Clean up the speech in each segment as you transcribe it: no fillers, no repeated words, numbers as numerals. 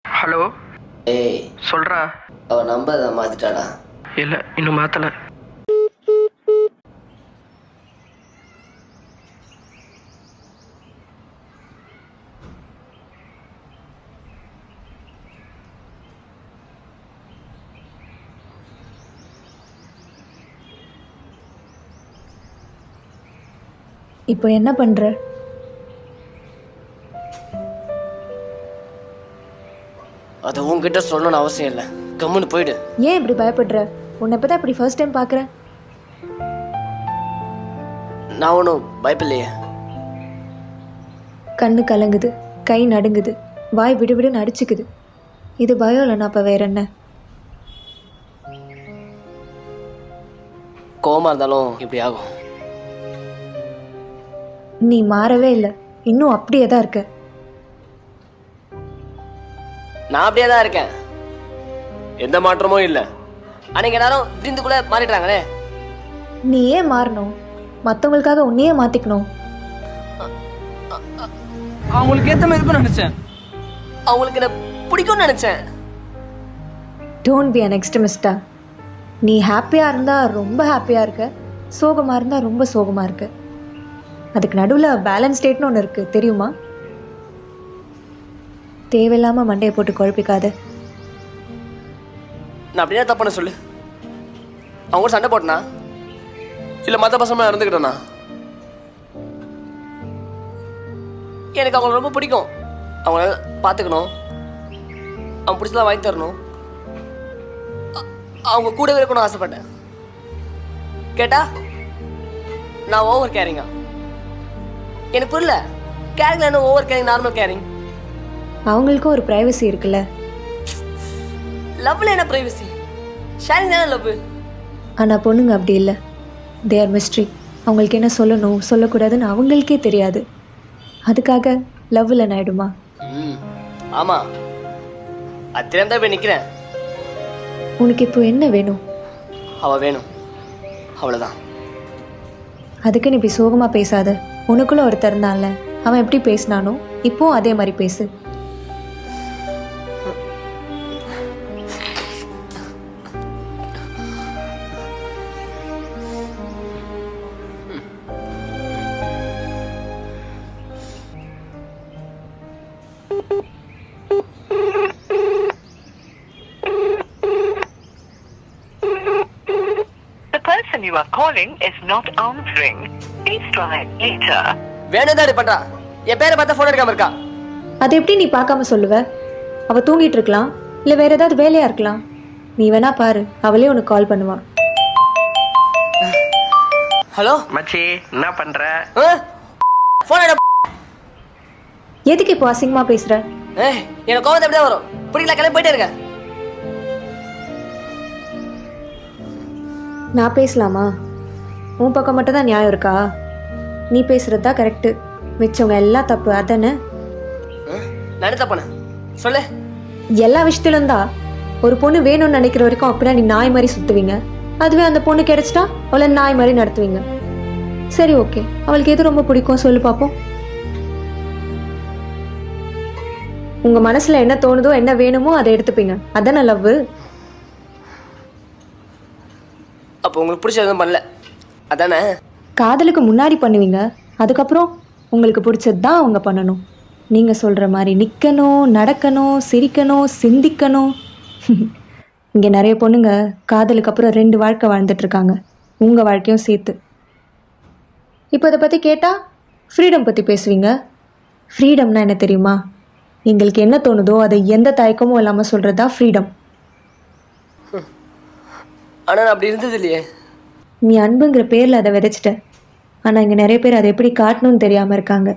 Hello. ஏய் சொல்றா. அவ நம்பர் தான் மாத்திட்டாடா. இல்ல இன்னும் மாத்தல. இப்போ என்ன பண்ற? அது உன்கிட்ட சொல்லணும்னு அவசியம் இல்லை. கம்முன்னு போயிடு. ஏன் இப்படி பயப்படுற? உன்னை இப்பதான் இப்படி ஃபர்ஸ்ட் டைம் பார்க்குறேன். நான் ஒன்றும் பயப்பில்லையே. கண்ணு கலங்குது, கை நடுங்குது, வாய் விடுவிடுன்னு அடிச்சுக்குது. இது பயம் இல்லைன்னா அப்போ வேற என்ன? கோவமா இருந்தாலும் இப்படி ஆகும். நீ மாறவே இல்லை, இன்னும் அப்படியே தான் இருக்க. நான் அப்படியே தான் இருக்கேன், எந்த மாற்றமும் இல்லை. அன்னைக்கு எல்லாரும் திந்துக்குள்ள மாறிட்டாங்களே. நீ ஏன் மாறணும்? மற்றவங்களுக்காக உன்னையே மாற்றிக்கணும். அவங்களுக்கு ஏற்ற மாதிரி இருக்கும்னு நினைச்சேன். அவங்களுக்கு என்ன பிடிக்கும்னு நினைச்சேன். டோன்ட் பி அன் எக்ஸ்ட்ரமிஸ்டா. நீ ஹாப்பியாக இருந்தால் ரொம்ப ஹாப்பியாக இருக்க, சோகமாக இருந்தால் ரொம்ப சோகமாக இருக்க. அதுக்கு நடுவில் பேலன்ஸ் ஸ்டேட்னு ஒன்று இருக்குது, தெரியுமா? தேவையில்லாமல் மண்டையை போட்டு குழப்பிக்காத. நான் அப்படியே தப்பான சொல்லு. அவங்க கூட சண்டை போட்டனா இல்லை மற்ற பசங்க நடந்துக்கிட்டேனா? எனக்கு அவங்கள ரொம்ப பிடிக்கும். அவங்கள பார்த்துக்கணும், அவங்க பிடிச்சதான் வாங்கி தரணும், அவங்க கூடவே இருக்கணும்னு ஆசைப்பட்டேன். கேட்டா நான் ஓவர் கேரிங்கா? எனக்கு புரியல. கேரிங்ல என்ன ஓவர் கேரிங், நார்மல் கேரிங்? அவங்களுக்கும் ஒரு ப்ரைவசி இருக்குல்ல. லவ்ல என்ன ப்ரைவசி? ஷேரிங் தானே லவ். ஆனால் பொண்ணுங்க அப்படி இல்லை. They are mystery. அவங்களுக்கு என்ன சொல்லணும் சொல்லக்கூடாதுன்னு அவங்களுக்கே தெரியாது. அதுக்காக லவ்வில் ஆயிடுமா? ஆமாம், அது தெரியாம போய் நிற்கிறேன். உனக்கு இப்போ என்ன வேணும்? அவள் வேணும், அவ்வளோதான். அதுக்குன்னு இப்படி சோகமாக பேசாத. உனக்குள்ள ஒருத்தர் இருந்தான்ல, அவன் எப்படி பேசினானோ இப்போவும் அதே மாதிரி பேசு. The person you are calling is not answering. Please try later. வேணும் தான் பண்றா. என் பேரை பார்த்தா ஃபோன் எடுக்காம இருக்கா. அதை எப்படி நீ பார்க்காம சொல்லுவ? அவள் தூங்கிட்டு இருக்கலாம், இல்லை வேற ஏதாவது வேலையா இருக்கலாம். நீ வேணா பாரு, அவளே உனக்கு கால் பண்ணுவா. ஹலோ மச்சி, என்ன பண்ற? ஃபோன் எடு. எதுக்கு இப்போ அசிங்கமா பேசுற? எனக்கு கோவம் எப்படிதான் வரும்? பிடிக்கல, கிளம்பி போயிட்டே இருக்க. நான் பேசலாமா? உன் பக்கம் மட்டும் தான் நியாயம் இருக்கா? நீ பேசுறது தான் கரெக்டு, மிச்சவங்க எல்லாம் தப்பு. அதானே? நான் தப்பான சொல்லு. எல்லா விஷயத்திலும் தான். ஒரு பொண்ணு வேணும்னு நினைக்கிற வரைக்கும் அப்படின்னா நீ நாய் மாதிரி சுத்துவீங்க. அதுவே அந்த பொண்ணு கிடைச்சிட்டா அவளை நாய் மாதிரி நடத்துவீங்க. சரி, ஓகே, அவளுக்கு எது ரொம்ப பிடிக்கும் சொல்லு பார்ப்போம். உங்க மனசுல என்ன தோணுதோ, என்ன வேணுமோ அதை எடுத்துப்பீங்க. அதானே லவ்? அப்போ உங்களுக்கு பிடிச்ச எதுவும் பண்ணல, அதானே? காதலுக்கு முன்னாடி பண்ணுவீங்க, அதுக்கப்புறம் உங்களுக்கு பிடிச்சது தான் அவங்க பண்ணணும். நீங்க சொல்ற மாதிரி நிற்கணும், நடக்கணும், சிரிக்கணும், சிந்திக்கணும். இங்கே நிறைய பொண்ணுங்க காதலுக்கு அப்புறம் 2 வாழ்க்கை வாழ்ந்துட்டு இருக்காங்க, உங்கள் வாழ்க்கையும் சேர்த்து. இப்போ அதை பற்றி கேட்டால் ஃப்ரீடம் பற்றி பேசுவீங்க. ஃப்ரீடம்னா என்ன தெரியுமா? எங்களுக்கு என்ன தோணுதோ அதை எந்த தயக்கமும் இல்லாமல் சொல்கிறது தான் ஃப்ரீடம். ஆனால் அப்படி இருந்தது இல்லையே. நீ அன்புங்கிற பேரில் அதை விதைச்சிட்ட. ஆனால் இங்கே நிறைய பேர் அதை எப்படி காட்டணும்னு தெரியாமல் இருக்காங்க.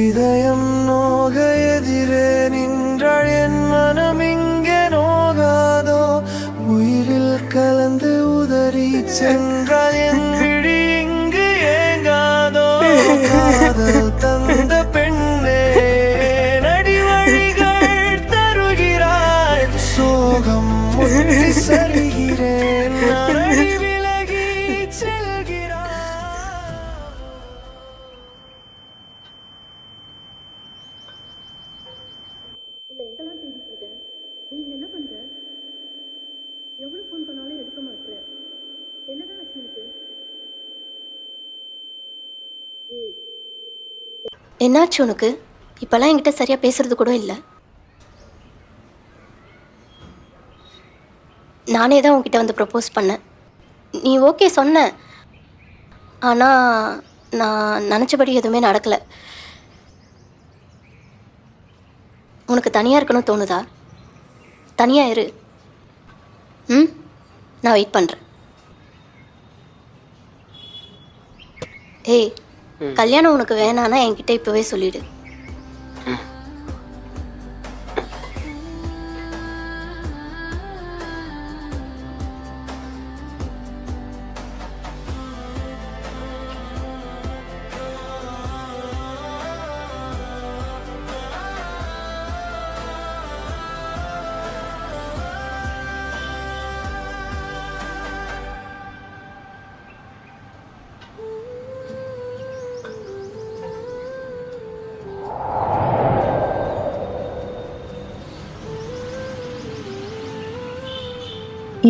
இதயம் நோக எதிரே நின்றாள் என் மனம் இங்கே நோகாதோ, உயிரில் கலந்து சென்றால் என் விழி இங்கு ஏங்காதோ காதல் தந்த பெண்ணே நடி வழிகள் தருகிறாய் சோகம் முற்றி சரிகிறேன் நான் அடி விலகி செல்கிறாய். எங்கெல்லாம் தேடிட்டு இருக்க? நீங்க என்ன பண்ற? எவ்வளவு ஃபோன் பண்ணாலும் எடுக்க மாட்டேற. என்னதான் ஆச்சு உனக்கு? என்னாச்சு உனக்கு? இப்போல்லாம் என்கிட்ட சரியாக பேசுறது கூட இல்லை. நானே தான் உன்கிட்ட வந்து ப்ரப்போஸ் பண்ணேன். நீ ஓகே சொன்ன, ஆனால் நான் நினச்சபடி எதுவுமே நடக்கலை. உனக்கு தனியாக இருக்கணும்னு தோணுதா? தனியாக இரு. நான் வெயிட் பண்ணுறேன். ஏய், கல்யாணம் உனக்கு வேணான்னா என்கிட்ட இப்போவே சொல்லிடு.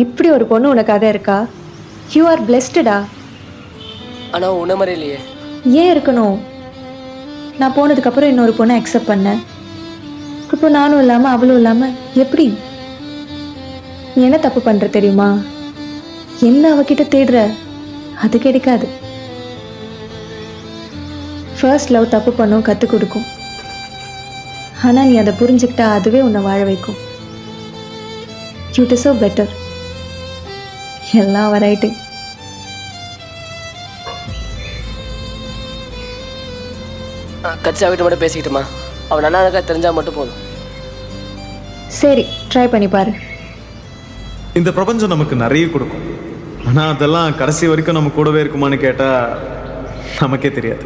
இப்படி ஒரு பொண்ணு உனக்காக இருக்கா? யூ ஆர் பிளெஸ்டடா. ஆனால் உன்ன மாதிரி இல்லையே. ஏன் இருக்கணும்? நான் போனதுக்கப்புறம் இன்னொரு பொண்ணை அக்செப்ட் பண்ணேன். இப்போ நானும் இல்லாமல் அவளும் இல்லாமல் எப்படி? நீ என்ன தப்பு பண்ணுற தெரியுமா? என்ன அவகிட்ட தேடுற? அது கிடைக்காது. ஃபர்ஸ்ட் லவ் தப்பு பண்ணும், கற்றுக் கொடுக்கும். ஆனால் நீ அதை புரிஞ்சுக்கிட்டா அதுவே உன்னை வாழ வைக்கும். You deserve better. எல்லாம் வரைட்டு. கட்சி அவகிட்ட மட்டும் பேசிக்கிட்டுமா, அவன் நல்லா இருக்கா தெரிஞ்சா மட்டும் போதும். சரி, ட்ரை பண்ணி பாரு. இந்த பிரபஞ்சம் நமக்கு நிறைய கொடுக்கும், ஆனால் அதெல்லாம் கடைசி வரைக்கும் நம்ம கூடவே இருக்குமான்னு கேட்டால் நமக்கே தெரியாது.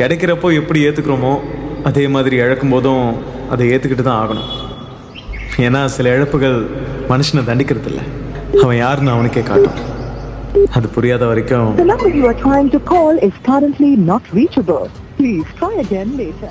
கிடைக்கிறப்போ எப்படி ஏற்றுக்கிறோமோ அதே மாதிரி இழக்கும் போதும் அதை ஏற்றுக்கிட்டு தான் ஆகணும். ஏன்னா சில இழப்புகள் மனுஷனை தண்டிக்கிறது இல்லை, அவன் யாருன்னு அவனுக்கே காட்டும். அது புரியாத வரைக்கும் The number you are trying to call is currently not reachable. Please try again later.